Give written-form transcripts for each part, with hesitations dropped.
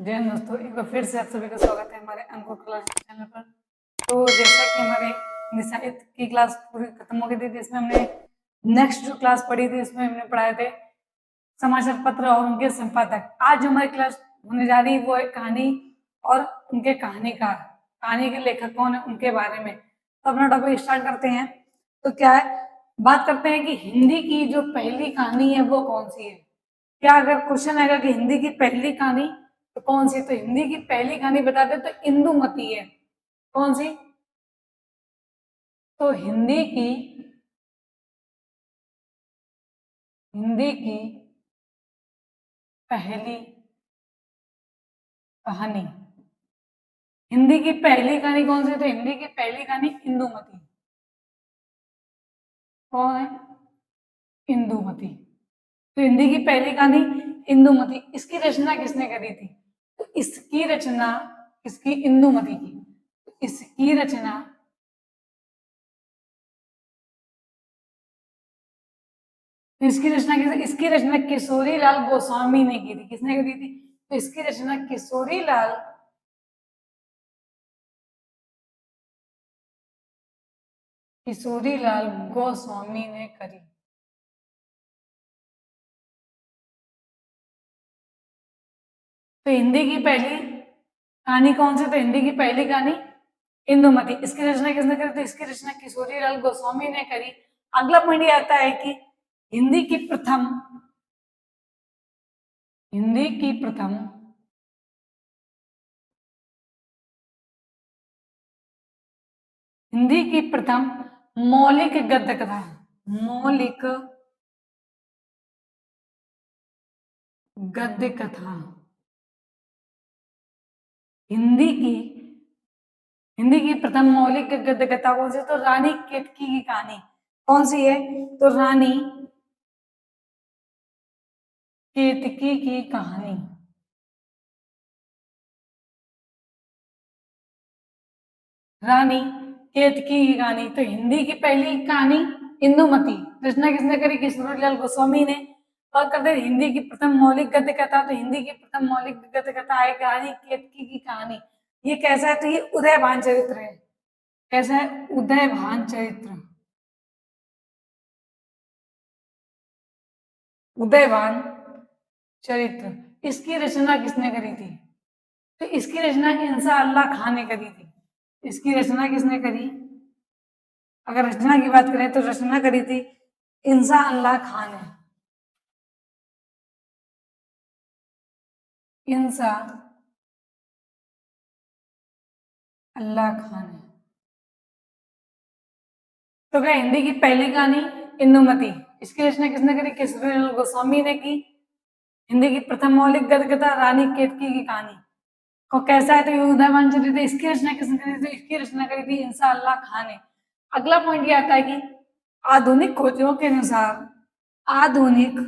जय हिंद दोस्तों, एक बार फिर से आप सभी का स्वागत है हमारे अंकुर क्लास चैनल पर। तो जैसा कि हमारे हिंदी साहित्य की क्लास पूरी खत्म हो गई थी, जिसमें हमने नेक्स्ट जो क्लास पढ़ी थी उसमें हमने पढ़ाए थे समाचार पत्र और उनके संपादक। आज जो हमारी क्लास होने जा रही है वो है कहानी और उनके कहानीकार, कहानी के लेखक कौन है उनके बारे में। तो अपना टॉपिक स्टार्ट करते हैं। तो क्या है, बात करते हैं कि हिंदी की जो पहली कहानी है वो कौन सी है। क्या अगर क्वेश्चन आएगा कि हिंदी की पहली कहानी तो कौन सी, तो हिंदी की पहली कहानी बता दे तो इंदुमती है। कौन सी? तो हिंदी की पहली कहानी, हिंदी की पहली कहानी कौन सी? तो हिंदी की पहली कहानी इंदुमती। कौन है? इंदुमती। तो हिंदी की पहली कहानी इंदुमती, इसकी रचना किसने करी थी? तो इसकी रचना किसकी? इंदुमती की। इसकी रचना इसकी रचना किशोरी लाल गोस्वामी ने की थी। किसने करी थी? तो इसकी रचना किशोरी लाल गोस्वामी ने करी। तो हिंदी की पहली कहानी कौन सी? तो हिंदी की पहली कहानी इंदुमती। इसकी रचना किसने करी? तो इसकी रचना किशोरी लाल गोस्वामी ने करी। अगला पॉइंट ये आता है कि हिंदी की प्रथम हिंदी की प्रथम हिंदी की प्रथम मौलिक गद्य कथा, मौलिक गद्य कथा हिंदी की हिंदी की प्रथम मौलिक गद्य कथा कौन सी? तो रानी केतकी की कहानी। कौन सी है? तो रानी केतकी की कहानी। रानी केतकी की कहानी। तो हिंदी की पहली कहानी इंदुमती, रचना किसने करी? किशोरीलाल गोस्वामी ने। और करते हिंदी की प्रथम मौलिक गद्य कथा, तो हिंदी की प्रथम मौलिक गद्य कथा है रानी केतकी की कहानी। ये कैसा है? तो ये उदयभान चरित्र है। कैसा है? उदयभान चरित्र। उदयभान चरित्र, इसकी रचना किसने करी थी? तो इसकी रचना इंसा अल्लाह खान ने करी थी। इसकी रचना किसने करी? अगर रचना की बात करें तो रचना करी थी इंसा अल्लाह खान ने। इंसा अल्लाह खान है। तो क्या हिंदी की पहली कहानी इंदुमती, इसकी रचना किसने करी? किशोरीलाल गोस्वामी ने की। हिंदी की प्रथम मौलिक गद्य कथा रानी केतकी की कहानी को कैसा है? तो ये उदयभान चरित्र, इसकी रचना किसने करी? तो इसकी रचना करी थी इंसा अल्लाह खान ने। अगला पॉइंट ये आता है कि आधुनिक खोजों के अनुसार आधुनिक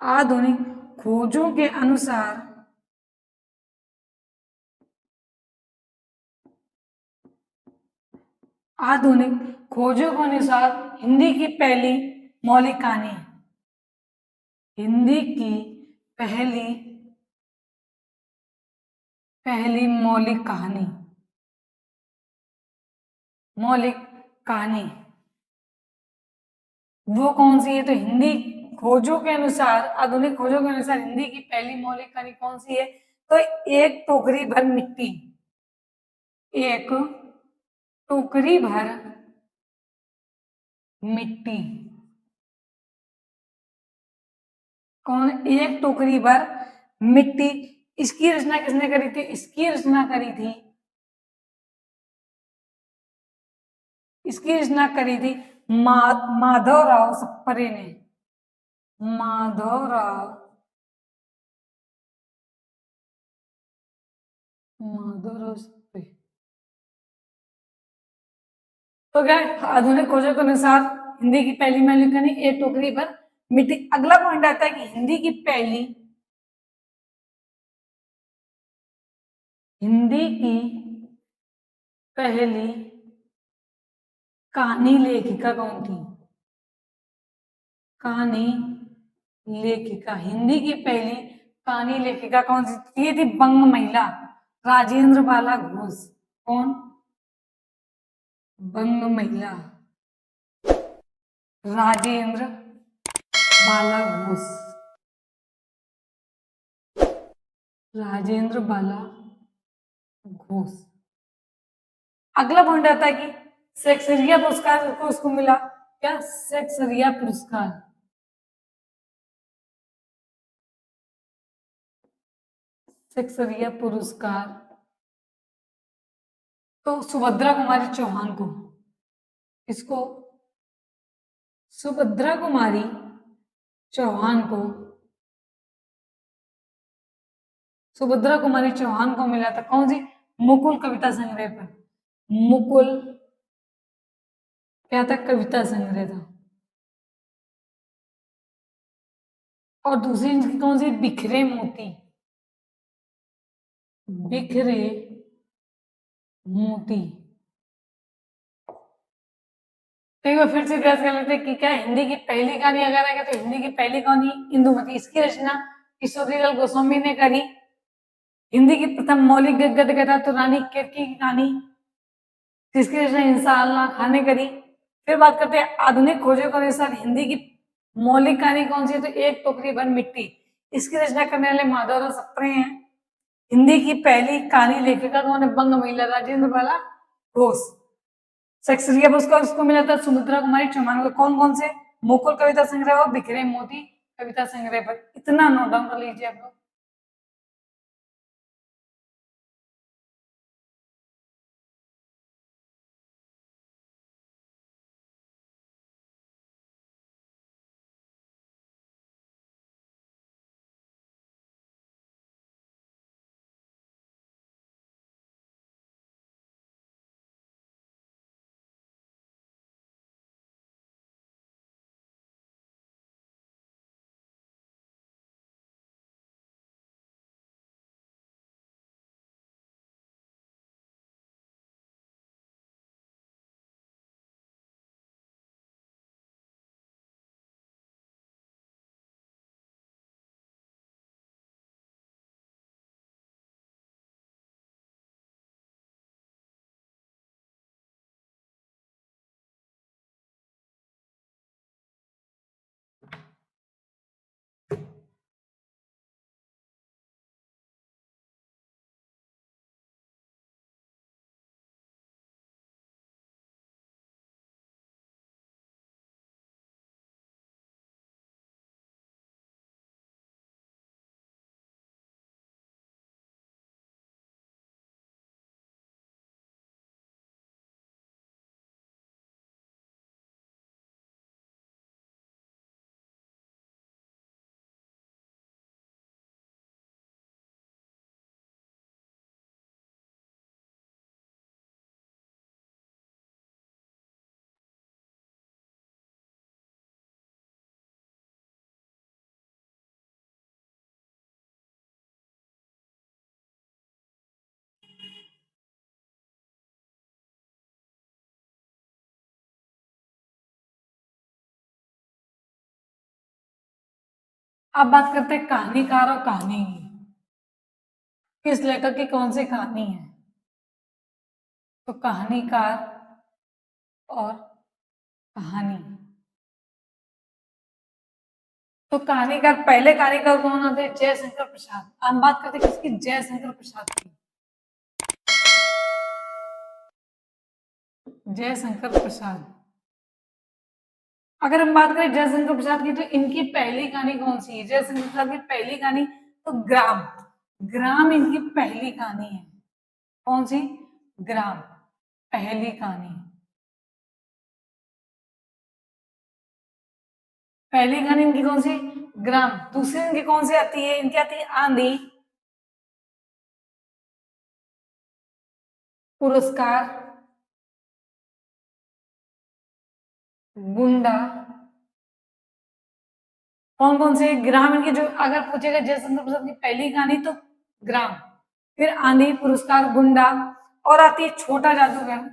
आधुनिक खोजों के अनुसार आधुनिक खोजों के अनुसार हिंदी की पहली मौलिक कहानी, हिंदी की पहली पहली मौलिक कहानी वो कौन सी है? तो हिंदी खोजों के अनुसार, आधुनिक खोजों के अनुसार हिंदी की पहली मौलिक कहानी कौन सी है? तो एक टोकरी भर मिट्टी, एक टोकरी भर मिट्टी। कौन? एक टोकरी भर मिट्टी। इसकी रचना किसने करी थी? इसकी रचना करी थी माधवराव सप्रे ने। माधवराव माधवराव सप्रे। तो क्या है? आधुनिक खोजों के अनुसार हिंदी की पहली मौलिक कहानी एक टोकरी पर मिट्टी। अगला पॉइंट आता है कि हिंदी की पहली कहानी लेखिका कौन थी? कहानी लेखिका, हिंदी की पहली कहानी लेखिका कौन सी थी? ये थी बंग महिला, राजेंद्र बाला घोष। कौन? बंग महिला, राजेंद्र बाला घोष। राजेंद्र बाला घोष। अगला पॉइंट आता है कि शेक्सपियर पुरस्कार को उसको मिला क्या? शेक्सपियर पुरस्कार। शेक्सपियर पुरस्कार तो सुभद्रा कुमारी चौहान को। इसको सुभद्रा कुमारी चौहान को, सुभद्रा कुमारी चौहान को मिला था। कौन सी? मुकुल कविता संग्रह पर। मुकुल क्या था? कविता संग्रह था। और दूसरी इनकी कौन सी? बिखरे मोती। बिखरे मोती। तो एक बार फिर से प्रयास कर लेते हैं कि क्या हिंदी की पहली कहानी अगर आएगा तो हिंदी की पहली कहानी इंदुमती। इसकी रचना किशोरीलाल गोस्वामी ने करी। हिंदी की प्रथम मौलिक गद्य कथा तो रानी केतकी की कहानी, जिसकी रचना इंसान खान ने करी। फिर बात करते हैं आधुनिक खोजों के अनुसार हिंदी की मौलिक कहानी कौन सी है? तो एक टोकरी भर मिट्टी। इसकी रचना करने वाले माधवराव सप्रे हैं। हिंदी की पहली कहानी लेखिका कौन है? बंग महिला, राजेंद्र बाला घोष। शेक्सपियर पुरस्कार उसको मिला था सुभद्रा कुमारी चौहान को। कौन कौन से? मुकुल कविता संग्रह और बिखरे मोती कविता संग्रह पर। इतना नोट डाउन कर लीजिए आप लोग। अब बात करते हैं कहानीकार और कहानी की। किस लेखक की कौन सी कहानी है? तो कहानीकार और कहानी। तो कहानीकार, पहले कहानीकार कौन होते? जयशंकर प्रसाद। हम बात करते हैं किसकी? जयशंकर प्रसाद की। जयशंकर प्रसाद। अगर हम बात करें जयशंकर प्रसाद की तो इनकी पहली कहानी कौन सी है? जयशंकर प्रसाद की पहली कहानी तो ग्राम। ग्राम इनकी पहली कहानी है। कौन सी? ग्राम पहली कहानी। पहली कहानी इनकी कौन सी? ग्राम। दूसरी इनकी कौन सी आती है? इनकी आती है आंधी, पुरस्कार, गुंडा। कौन कौन से? ग्राम इनकी जो अगर पूछेगा जयशंकर प्रसाद की पहली कहानी तो ग्राम, फिर आंधी, पुरस्कार, गुंडा, और आती है छोटा जादूगर।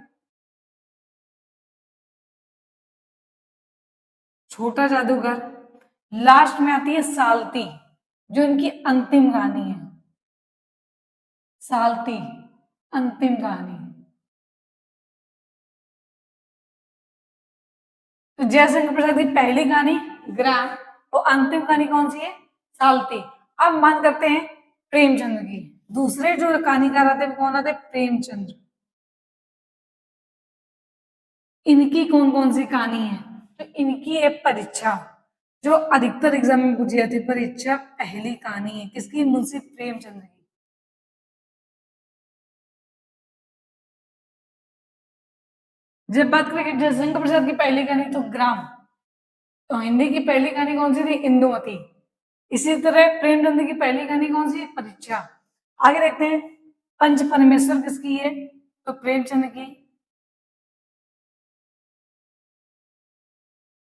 छोटा जादूगर लास्ट में आती है साल्ती, जो इनकी अंतिम कहानी है। साल्ती अंतिम कहानी। तो जयशंकर प्रसाद की पहली कहानी ग्राम, और अंतिम कहानी कौन सी है? साल्ती। अब मान करते हैं प्रेमचंद्र की। दूसरे जो कहानीकार आते हैं कौन आते हैं? प्रेमचंद्र। इनकी कौन कौन सी कहानी है? तो इनकी है परीक्षा, जो अधिकतर एग्जाम में पूछी जाती है। परीक्षा पहली कहानी है किसकी? मुंशी प्रेमचंद्र की। जब बात करें जयशंकर प्रसाद की पहली कहानी तो ग्राम, तो हिंदी की पहली कहानी कौन सी थी? इंदुमती। इसी तरह प्रेमचंद की पहली कहानी कौन सी है? परीक्षा। आगे देखते हैं पंच परमेश्वर किसकी है? तो प्रेमचंद की।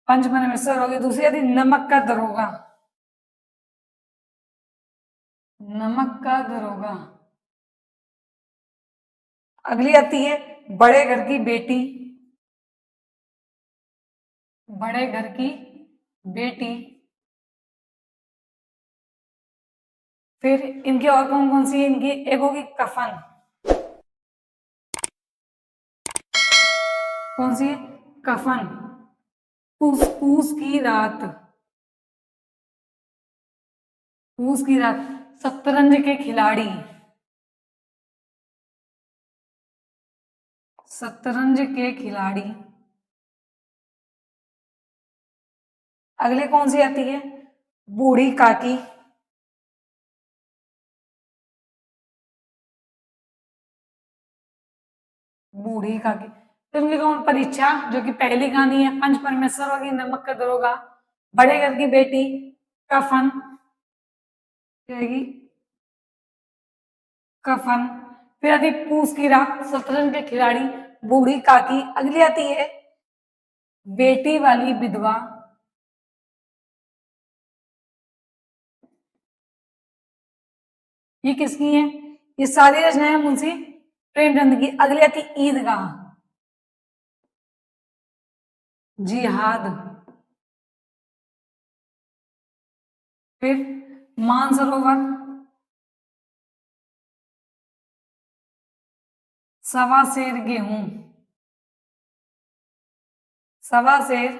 पंच परमेश्वर होगी। दूसरी आती नमक का दरोगा। नमक का दरोगा। अगली आती है बड़े घर की बेटी। बड़े घर की बेटी। फिर इनकी और कौन कौन सी है? इनकी एक होगी कफन। कौन सी है? कफन। पूस पूस की रात। पूस की रात। शतरंज के खिलाड़ी। शतरंज के खिलाड़ी। अगले कौन सी आती है? बूढ़ी काकी। बूढ़ी काकी। फिर इनकी कौन? परीक्षा, जो कि पहली कहानी है। पंच परमेश्वर होगी। नमक का दरोगा। बड़े घर की बेटी। कफन। रहेगी कफन। फिर आती पूस की रात, शतरंज के खिलाड़ी, बूढ़ी काकी। अगली आती है बेटी वाली विधवा। ये किसकी है? ये सारी रचनाएं मुंशी प्रेमचंद की। अगली आती ईदगाह। जिहाद। फिर मानसरोवर। सवा शेर गेहूं। सवा शेर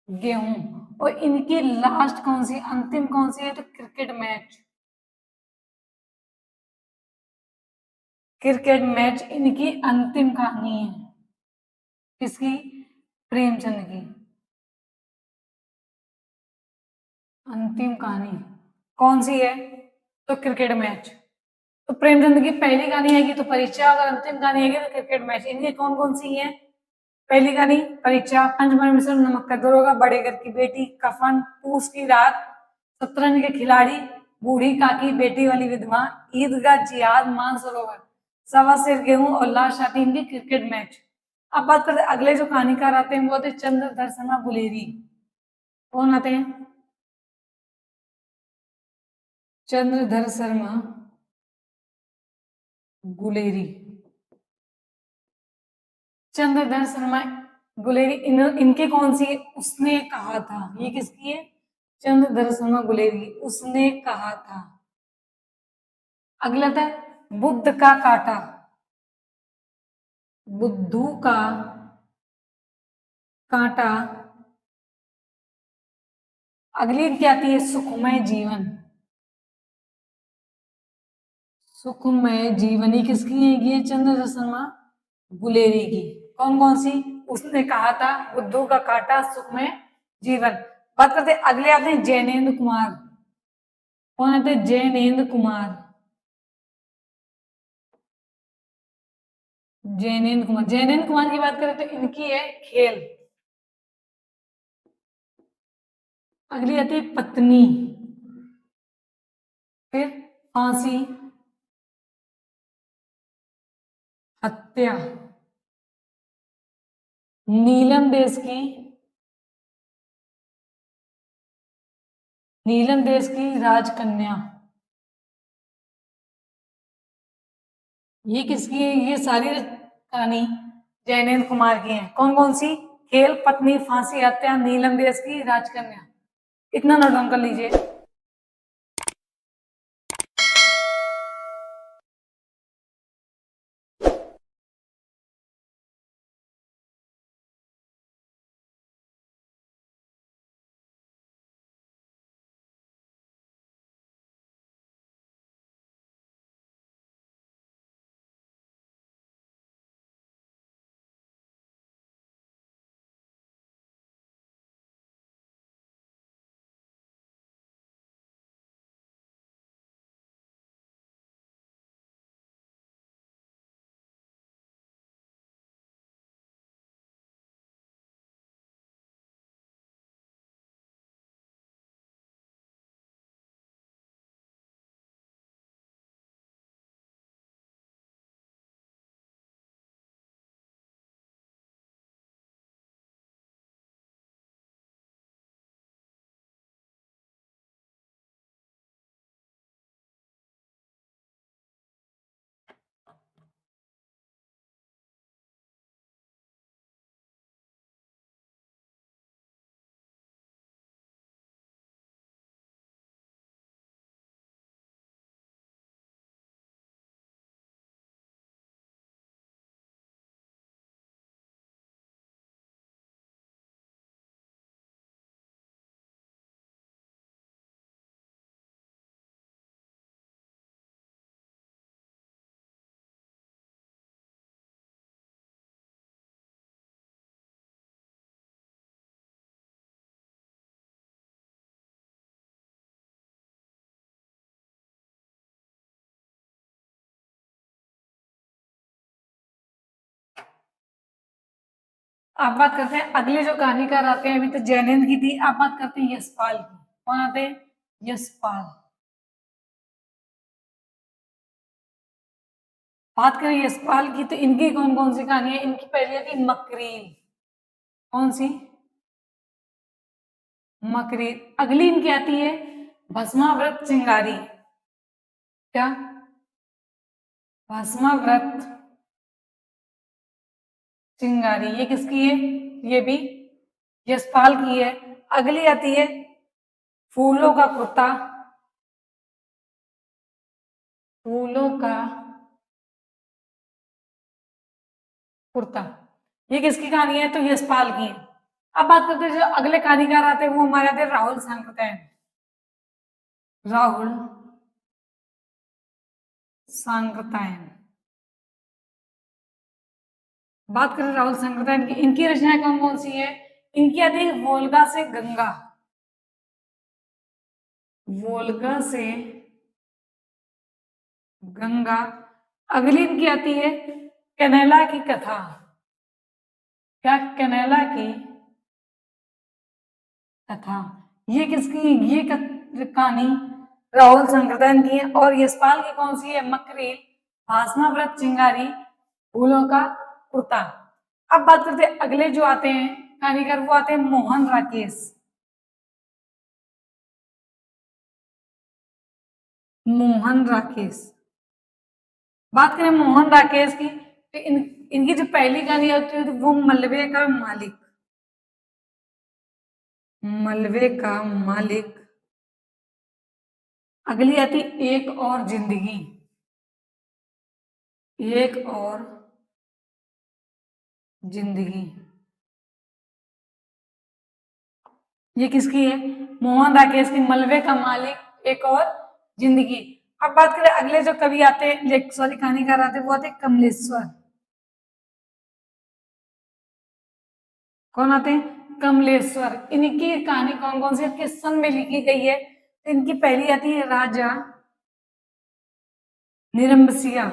गेहूं। और इनकी लास्ट कौन सी, अंतिम कौन सी है? तो क्रिकेट मैच। क्रिकेट मैच इनकी अंतिम कहानी है। किसकी? प्रेमचंद की अंतिम कहानी कौन सी है? तो क्रिकेट मैच। तो प्रेमचंद की पहली कहानी आएगी तो परीक्षा, अगर अंतिम कहानी आएगी तो क्रिकेट मैच। इनकी कौन कौन सी है? पहली कहानी परीक्षा, पंच परमेश्वर, नमक का दरोगा, बड़े घर की बेटी, कफन, पूस की रात, शतरंज के खिलाड़ी, बूढ़ी काकी, बेटी वाली विधवा, ईदगाह, जिहाद, मानसरोवर, सवा शेर गेहूं, और लास्ट आती है इनकी क्रिकेट मैच। अब बात करते हैं अगले जो कहानीकार आते हैं वो आते हैं चंद्रधर शर्मा गुलेरी। कौन आते हैं? चंद्रधर शर्मा गुलेरी। चंद्रधर शर्मा गुलेरी इनके कौन सी है? उसने कहा था। ये किसकी है? चंद्रधर शर्मा गुलेरी। उसने कहा था। अगला था बुद्ध का काटा। बुद्धू का कांटा। अगली क्या आती है? सुखमय जीवन। सुखमय जीवनी किसकी है? ये चंद्रधर शर्मा गुलेरी की। कौन कौन सी? उसने कहा था, बुद्धू का काटा, सुखमय जीवन। बात करते अगले आते हैं जैनेन्द्र कुमार। कौन आते हैं? जैनेन्द्र कुमार। जैनेन्द्र कुमार। जैनेन्द्र कुमार की बात करें तो इनकी है खेल। अगली आती है पत्नी। फिर फांसी, हत्या, नीलम देश की, नीलम देश की राजकन्या। ये किसकी है? ये सारी कहानी जैनेन्द्र कुमार की है। कौन कौन सी? खेल, पत्नी, फांसी, हत्या, नीलम देश की राजकन्या। इतना नोट डाउन कर लीजिए। आप बात करते हैं अगले जो कहानीकार आते हैं, अभी तो जैनहिंद की थी, आप बात करते हैं यशपाल की। कौन आते हैं? यशपाल। बात करें यशपाल की तो इनकी कौन कौन सी कहानी है? इनकी पहली थी मकरील। कौन सी? मकरील। अगली इनकी आती है भस्माव्रत चिंगारी। क्या? भस्माव्रत चिंगारी। ये किसकी है? ये भी यशपाल की है। अगली आती है फूलों का कुत्ता। फूलों का कुर्ता। ये किसकी कहानी है? तो यशपाल की है। अब बात करते हैं जो अगले कहानीकार आते हैं, वो हमारे आते हैं राहुल सांकृत्यायन। राहुल सांकृत्यायन। बात करें राहुल सांकृत्यायन की, इनकी रचनाएं कौन कौन सी है? इनकी आती है वोल्गा से गंगा। वोल्गा से गंगा। अगली इनकी आती है कनैला की कथा। क्या? कनैला की कथा। ये किसकी? ये कहानी राहुल सांकृत्यायन की है। और यशपाल की कौन सी है? मकरील, भास्माव्रत चिंगारी, फूलों का कुर्ता। अब बात करते हैं अगले जो आते हैं कहानीकार, वो आते हैं मोहन राकेश। मोहन राकेश। बात करें मोहन राकेश की तो इनकी जो पहली कहानी होती है वो मलबे का मालिक। मलबे का मालिक। अगली आती एक और जिंदगी। एक और जिंदगी। ये किसकी है? मोहन राकेश की। मलबे का मालिक, एक और जिंदगी। अब बात करें अगले जो कवि आते हैं, सॉरी कहानीकार आते हैं, वो आते हैं कमलेश्वर। कौन आते हैं? कमलेश्वर। इनकी कहानी कौन कौन सी किस सन में लिखी गई है? तो इनकी पहली आती है राजा निरंबसिया।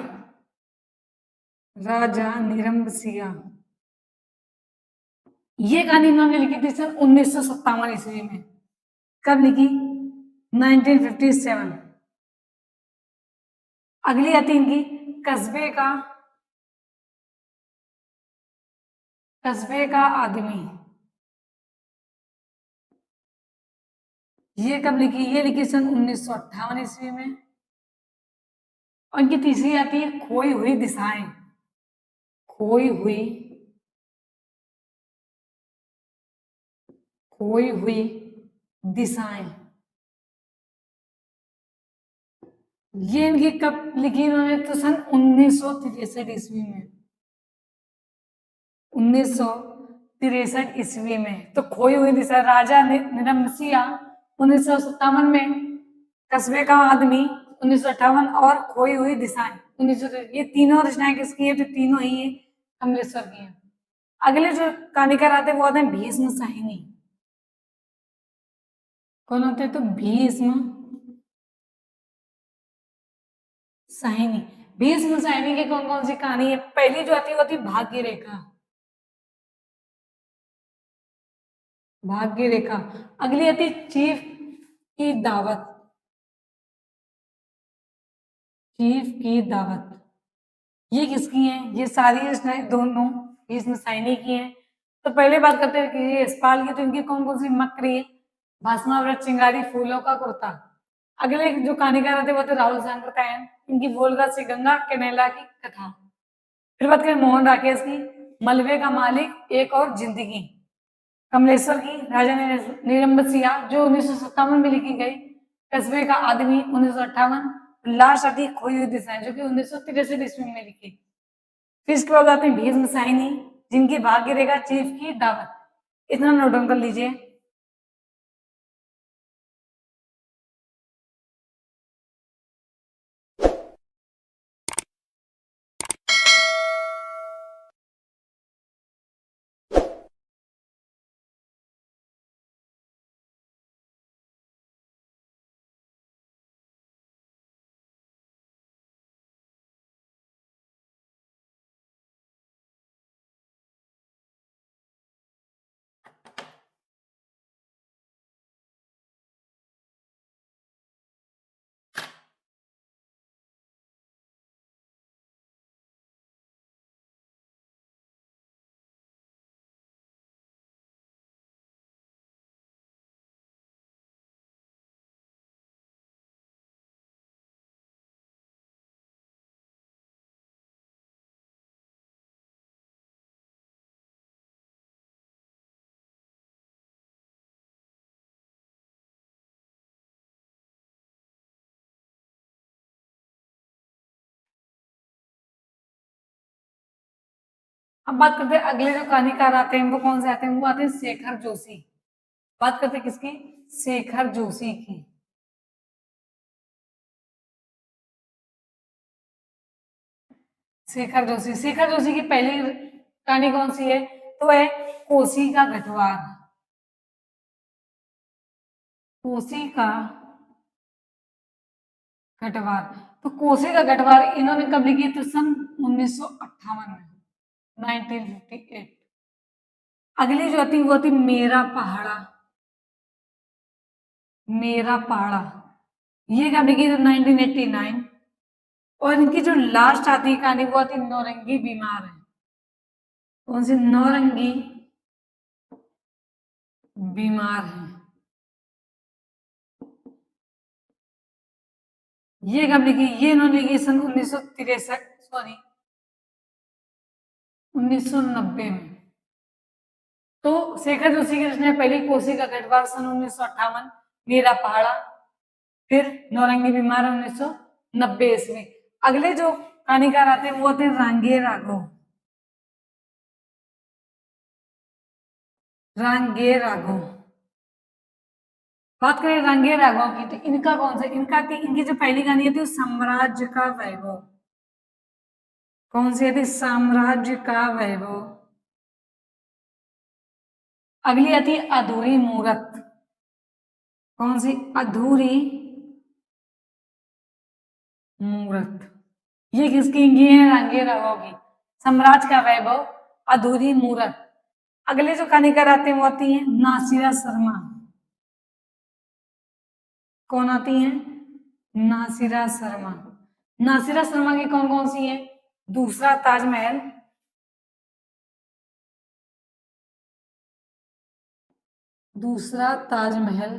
राजा निरंबसिया। ये कहानी इन्होंने लिखी थी सन 1957 ईस्वी में। कब लिखी? 1957। अगली आती इनकी कस्बे का आदमी। ये कब लिखी? ये लिखी सन 1958 ईस्वी में। और इनकी तीसरी आती है खोई हुई दिशाएं। खोई हुई खोई हुई दिशाएं। ये इनकी कब लिखी इन्होंने? तो सन 1963 ईस्वी में। 1963 ईस्वी में। तो खोई हुई दिशा, राजा निरमसिया 1957 में, कस्बे का आदमी 1958 और खोई हुई दिशाएं 1900। ये तीनों रचनाएं किसकी है? तो तीनों ही कमलेश्वर की हैं। अगले जो कहानीकार आते हैं वो आते हैं भीष्म साहिनी। कौन होते हैं? तो भीष्म साहिनी। भीष्म साहिनी की कौन कौन सी कहानी है? पहली जो आती है वो थी भाग्य रेखा। भाग्य रेखा। अगली आती चीफ की दावत। चीफ की दावत ये किसकी है? ये सारी रचनाएं दोनों भीष्म साहिनी की हैं। तो पहले बात करते हैं कि ये यशपाल की। तो इनकी कौन कौन सी? मकरी, भस्मावृत, चिंगारी, फूलों का कुर्ता। अगले जो कहानीकार थे वो थे राहुल सांकृत्यायन। इनकी वोल्गा से गंगा कैनेला की कथा। फिर बात करें मोहन राकेश की, मलबे का मालिक, एक और जिंदगी। कमलेश्वर की राजा निरंबसिया जो 1957 में लिखी गई, कस्बे का आदमी 1958, लास्ट आती खोई हुई दिशाएं जो कि 1963 ईस्वी में लिखी। फिर इसके बाद आते हैं भीष्म साहिनी जिनकी भाग्य रेखा, चीफ की दावत। इतना नोट डाउन कर लीजिए। अब बात करते हैं अगले जो कहानीकार आते हैं वो कौन से आते हैं? वो आते हैं शेखर जोशी। बात करते हैं किसकी? शेखर जोशी की। शेखर जोशी की पहली कहानी कौन सी है? तो है कोसी का गठवार। कोसी का गठवार। तो कोसी का गठवार इन्होंने कब लिखी? तो सन 1958 में, 1958। अगली जो थी वो थी मेरा पहाड़ा। मेरा पहाड़ा ये कब लिखी? तो 1989। और इनकी जो लास्ट आती है कहानी वो आती नौरंगी बीमार है। कौन सी? नौरंगी बीमार है। ये कब लिखी? ये इन्होंने लिखी सन 1963, सॉरी 1990 में। तो शेखर जोशी की रचना पहली कोसी का गठवार सन 1958, मेरा पहाड़ा, फिर नौरंगी बीमार 1990 ईस्वी। अगले जो कहानीकार आते हैं वो आते हैं रांगे राघव। रांगे राघव। बात करें रांगे राघव की तो इनका कौन सा? इनकी जो पहली कहानी है थी साम्राज्य का वैभव। कौन सी थी? साम्राज्य का वैभव। अगली आती है अधूरी मूरत। कौन सी? अधूरी मूरत। ये किसकी? इनकी है रांगे राघव की। साम्राज्य का वैभव, अधूरी मूरत। अगले जो कहानीकार आते हैं वो आती है नासिरा शर्मा। कौन आती है? नासिरा शर्मा। नासिरा शर्मा की कौन कौन सी है? दूसरा ताजमहल, दूसरा ताजमहल।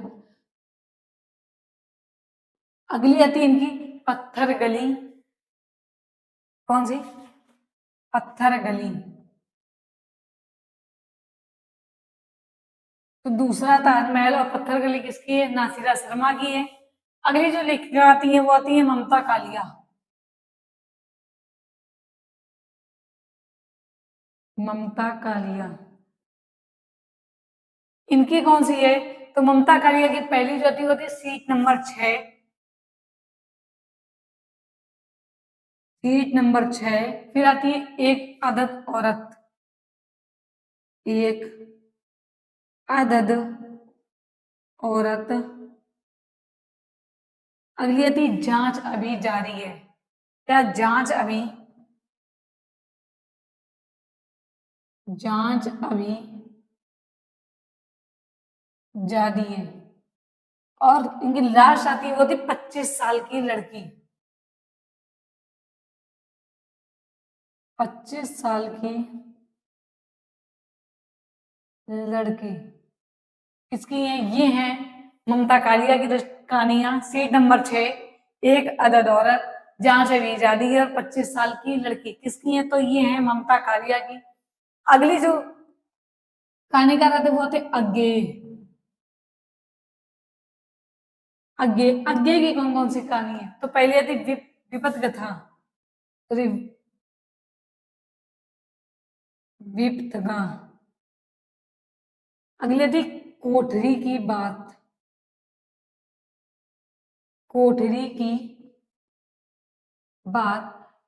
अगली आती है इनकी पत्थर गली। कौन सी? पत्थर गली। तो दूसरा ताजमहल और पत्थर गली किसकी है? नासिरा शर्मा की है। अगली जो लेखिका आती है वो आती है ममता कालिया। ममता कालिया इनकी कौन सी है? तो ममता कालिया की पहली जो आती है वो होती है सीट नंबर 6। Seat number 6। फिर आती है एक आदत औरत। एक आदत औरत। अगली आती है जांच अभी जारी है। क्या? जांच अभी, जांच अभी जारी है। और इनकी लास्ट आती है वो थी 25 साल की लड़की। 25 साल की लड़की किसकी है? ये है ममता कालिया की कहानियां। सीट नंबर 6 एक अदद औरत, जांच अभी जारी है और 25 साल की लड़की किसकी है? तो ये है ममता कालिया की। अगली जो कहानीकार आते वो थे अज्ञे। अज्ञे अज्ञे की कौन कौन सी कहानी है? तो पहली आती विपत कथा। विपतगा। अगली आती कोठरी की बात। कोठरी की बात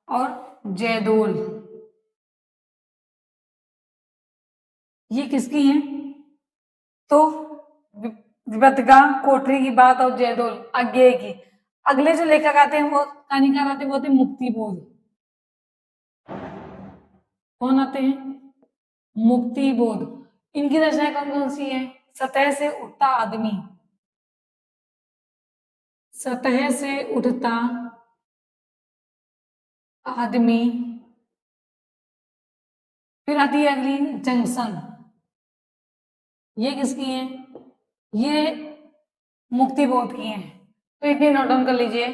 और जयदोल ये किसकी है? तो विपतगा, कोठरी की बात और जयदोल अज्ञेय की। अगले जो लेखक आते हैं वो कहानीकार आते हैं वो होते हैं मुक्तिबोध। कौन आते हैं? मुक्तिबोध। इनकी रचनाएं कौन कौन सी है? सतह से उठता आदमी। सतह से उठता आदमी। फिर आती है अगली जंक्शन। ये किसकी है? ये मुक्तिबोध की है। तो इतनी नोट डाउन कर लीजिए।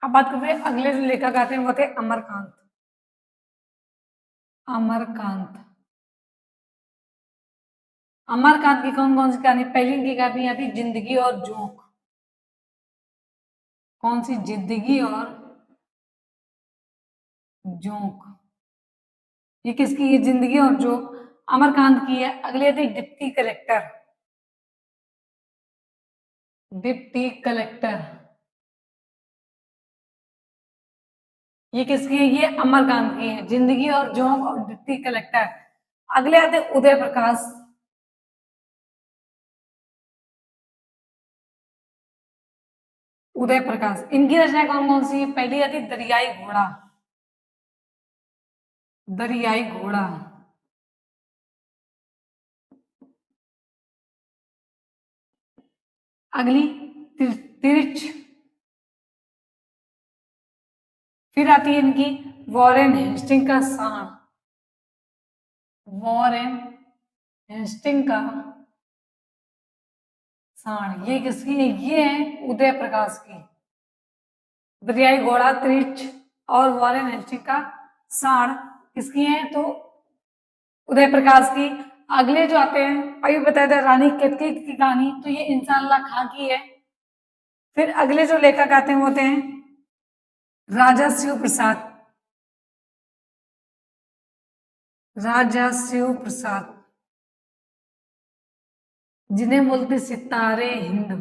अब बात करते हैं अगले जो लेखक आते हैं वो थे अमरकांत। अमरकांत। अमरकांत की कौन कौन सी कहानी? पहली इनकी कहानी आती जिंदगी और जोंक। कौन सी? जिंदगी और जोंक। ये किसकी है? जिंदगी और जोंक अमरकांत की है। अगली आती डिप्टी कलेक्टर। डिप्टी कलेक्टर ये किसकी है? ये अमरकांत की है। जिंदगी और जोंक और डिप्टी कलेक्टर। अगले आते उदय प्रकाश। उदय प्रकाश इनकी रचनाएं कौन कौन सी है? पहली आती दरियाई घोड़ा। दरियाई घोड़ा। अगली तिरछ। फिर आती है इनकी वॉरेन हेस्टिंग का सांड। वॉरेन हेस्टिंग का सांड ये किसकी है? ये है उदय प्रकाश की। दरियाई घोड़ा, त्रिच और वॉरेन हेस्टिंग का सांड किसकी है? तो उदय प्रकाश की। अगले जो आते हैं, अभी बताया था रानी केतकी की कहानी, तो ये इंसानल्लाह खां की है। फिर अगले जो लेखक आते हैं वो होते हैं राजा शिव प्रसाद। राजा शिव प्रसाद, जिन्हें बोलते सितारे हिंद।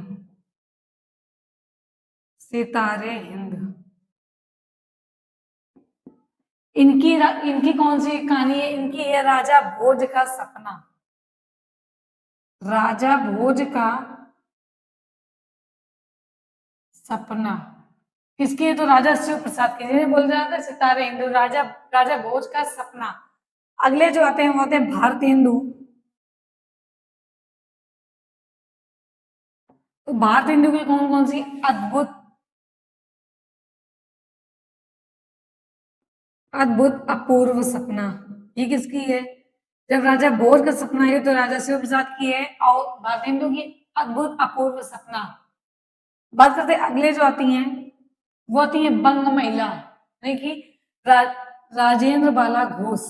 सितारे हिंद। इनकी कौन सी कहानी है? इनकी है राजा भोज का सपना। राजा भोज का सपना किसकी है? तो राजा शिव प्रसाद की, जिन्हें बोल रहा था सितारे हिंदू। राजा राजा भोज का सपना। अगले जो आते हैं वो होते हैं भारतीय हिंदू। तो भारतीय हिंदू की कौन कौन सी? अद्भुत, अद्भुत अपूर्व सपना, ये किसकी है? जब राजा भोज का सपना है तो राजा शिव प्रसाद की है। और भारतीय हिंदू की अद्भुत अपूर्व सपना। बात करते हैं अगले जो आती हैं वो आती है बंग महिला। देखिए राजेंद्र बाला घोष।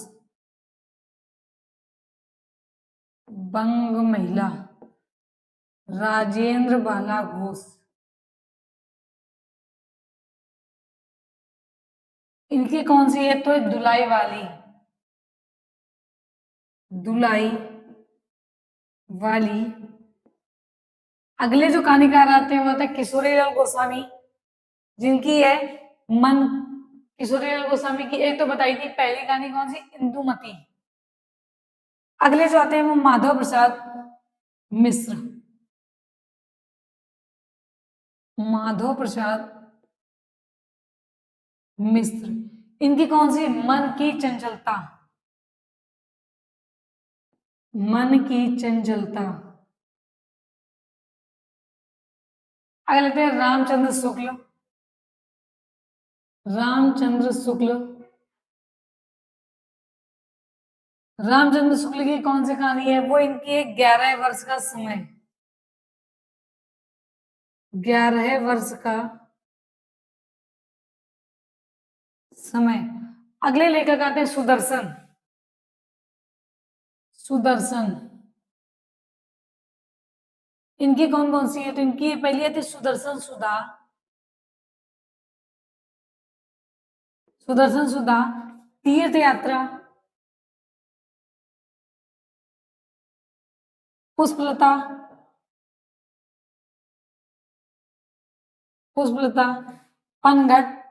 बंग महिला, राजेंद्र बाला घोष। इनकी कौन सी है? तो दुलाई वाली। दुलाई वाली। अगले जो कहानीकार आते हैं वो होते हैं किशोरीलाल गोस्वामी, जिनकी है मन। किशोरीलाल गोस्वामी की एक तो बताई थी पहली कहानी कौन सी? इंदुमती। अगले जो आते हैं वो माधव प्रसाद मिश्र। माधव प्रसाद मिश्र, इनकी कौन सी? मन की चंचलता। मन की चंचलता। आगे लेते हैं रामचंद्र शुक्ल। रामचंद्र शुक्ल। रामचंद्र शुक्ल की कौन सी कहानी है? वो इनकी है 11 वर्ष का समय। 11 वर्ष का समय। अगले लेखक आते हैं सुदर्शन। सुदर्शन, इनकी कौन कौन सी है? तो इनकी पहली आती सुदर्शन सुधा। सुदर्शन सुधा, तीर्थ यात्रा, पुष्पलता। पुष्पलता, पनघट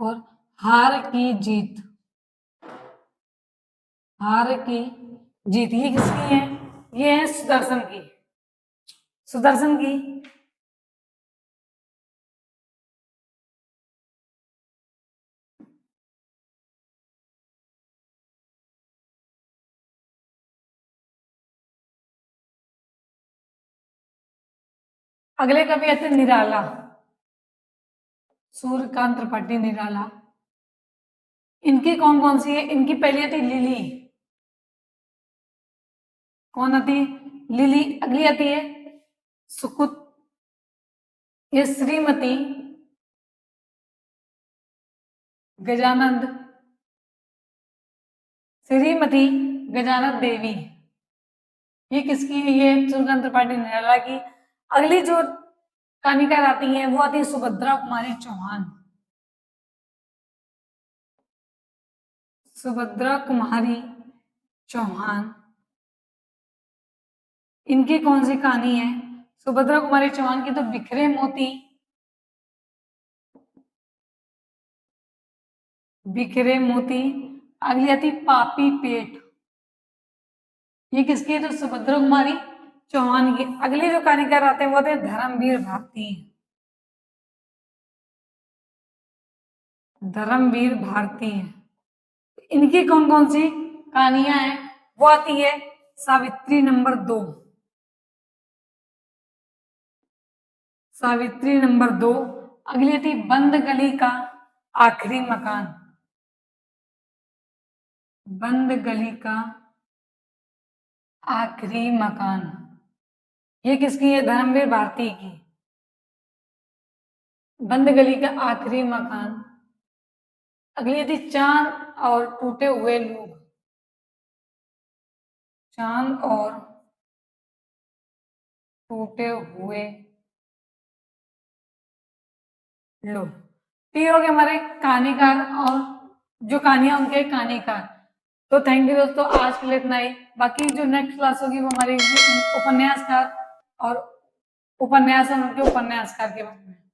और हार की जीत। हार की जीत, ये किसकी है? ये है सुदर्शन की। सुदर्शन की। अगले कवि आते हैं निराला। सूर्यकांत त्रिपाठी निराला। इनकी कौन कौन सी है? इनकी पहली आती लिली। कौन आती? लिली। अगली आती है सुकुत। ये श्रीमती गजानंद। श्रीमती गजानन देवी, ये किसकी है? ये सूर्यकांत त्रिपाठी निराला की। अगली जो कहानीकार आती है वो आती है सुभद्रा कुमारी चौहान। सुभद्रा कुमारी चौहान, इनकी कौन सी कहानी है? सुभद्रा कुमारी चौहान की तो बिखरे मोती। बिखरे मोती। अगली आती पापी पेट, ये किसकी है? तो सुभद्रा कुमारी चौहान की। अगले जो कहानीकार आते हैं वो आते हैं धर्मवीर भारती। धर्मवीर भारती, इनकी कौन कौन सी कहानियां हैं? वो आती है सावित्री नंबर 2। सावित्री नंबर 2। अगली आती बंद गली का आखिरी मकान। बंद गली का आखिरी मकान, ये किसकी है? धर्मवीर भारती की। बंद गली का आखिरी मकान अगली थी चांद और टूटे हुए लोग। चांद और टूटे हुए लोग, तो ये हो गए हमारे कहानीकार और जो कहानियां उनके कहानीकार। तो थैंक यू दोस्तों, आज के लिए इतना ही। बाकी जो नेक्स्ट क्लास होगी वो हमारी उपन्यासकार और उपन्यास और उनके उपन्यासकार के बारे में।